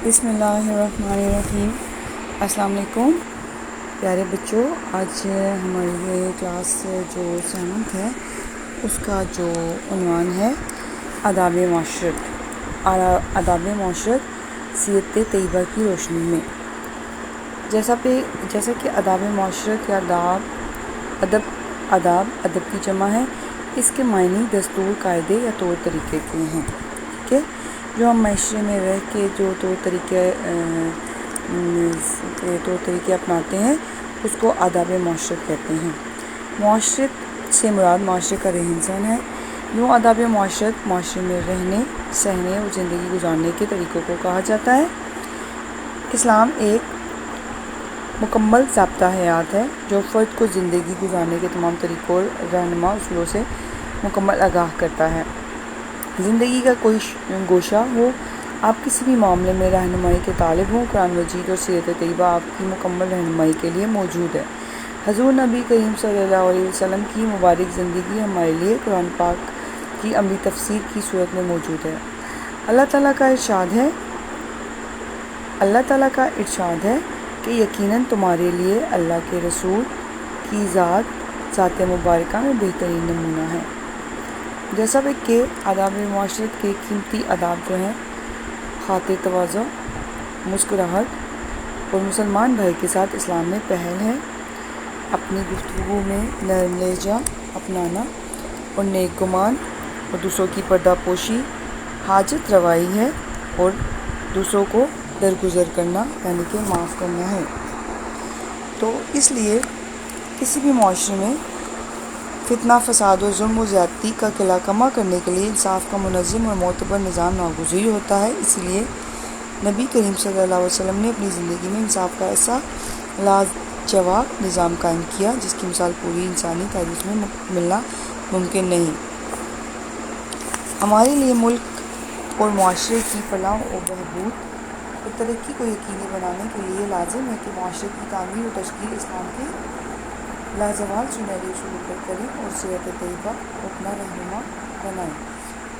بسم اللہ الرحمن الرحیم۔ السلام علیکم پیارے بچوں، آج ہماری یہ کلاس جو 7 ہے اس کا جو عنوان ہے آداب معاشرت۔ آداب معاشرت سیرت طیبہ کی روشنی میں۔ جیسا کہ آداب معاشرت یا ادب کی جمع ہے، اس کے معنی دستور، قاعدے یا طور طریقے کے ہیں، ٹھیک ہے؟ جو ہم معاشرے میں رہ کے جو طور طریقے اپناتے ہیں اس کو آداب معاشرت کہتے ہیں۔ معاشرت سے مراد معاشرے کا رہن سہن ہے۔ یوں آداب معاشرت معاشرے میں رہنے، سہنے اور زندگی گزارنے کے طریقوں کو کہا جاتا ہے۔ اسلام ایک مکمل ضابطہ حیات ہے جو فرد کو زندگی گزارنے کے تمام طریقوں اور رہنما اصولوں سے مکمل آگاہ کرتا ہے۔ زندگی کا کوئی گوشہ ہو، آپ کسی بھی معاملے میں رہنمائی کے طالب ہوں، قرآن مجید اور سیرت طیبہ آپ کی مکمل رہنمائی کے لیے موجود ہے۔ حضور نبی کریم صلی اللہ علیہ وسلم کی مبارک زندگی ہمارے لیے قرآن پاک کی عملی تفسیر کی صورت میں موجود ہے۔ اللہ تعالیٰ کا ارشاد ہے کہ یقیناً تمہارے لیے اللہ کے رسول کی ذات مبارکہ میں بہترین نمونہ ہے۔ جیسا کہ آداب معاشرت کے قیمتی آداب جو ہیں خاطر تواضع، مسکراہٹ اور مسلمان بھائی کے ساتھ اسلام میں پہل ہے، اپنی گفتگو میں نرم لہجہ اپنانا اور نیک گمان اور دوسروں کی پردہ پوشی، حاجت روائی ہے اور دوسروں کو درگزر کرنا یعنی کہ معاف کرنا ہے۔ تو اس لیے کسی بھی معاشرے میں فتنہ، فساد اور ظلم و زیادتی کا قلعہ کما کرنے کے لیے انصاف کا منظم اور معتبر نظام ناگزیر ہوتا ہے۔ اسی لیے نبی کریم صلی اللہ علیہ وسلم نے اپنی زندگی میں انصاف کا ایسا لاجواب نظام قائم کیا جس کی مثال پوری انسانی تاریخ میں ملنا ممکن نہیں۔ ہمارے لیے ملک اور معاشرے کی فلاح و بہبود اور ترقی کو یقینی بنانے کے لیے لازم ہے کہ معاشرے کی تعمیر و تشکیل اسلام کے لازوال سنہرے اصولوں پر کریں اور سیرت طیبہ کو اپنا رہنما بنائیں۔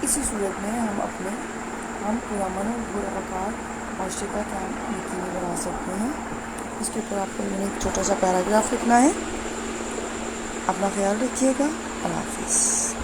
اسی صورت میں ہم پرامن اور پروقار معاشرے کا قیام یقینی بنا سکتے ہیں۔ اس کے اوپر آپ کو میں نے ایک چھوٹا سا پیراگراف لکھنا ہے۔ اپنا خیال رکھیے گا۔ اللہ حافظ۔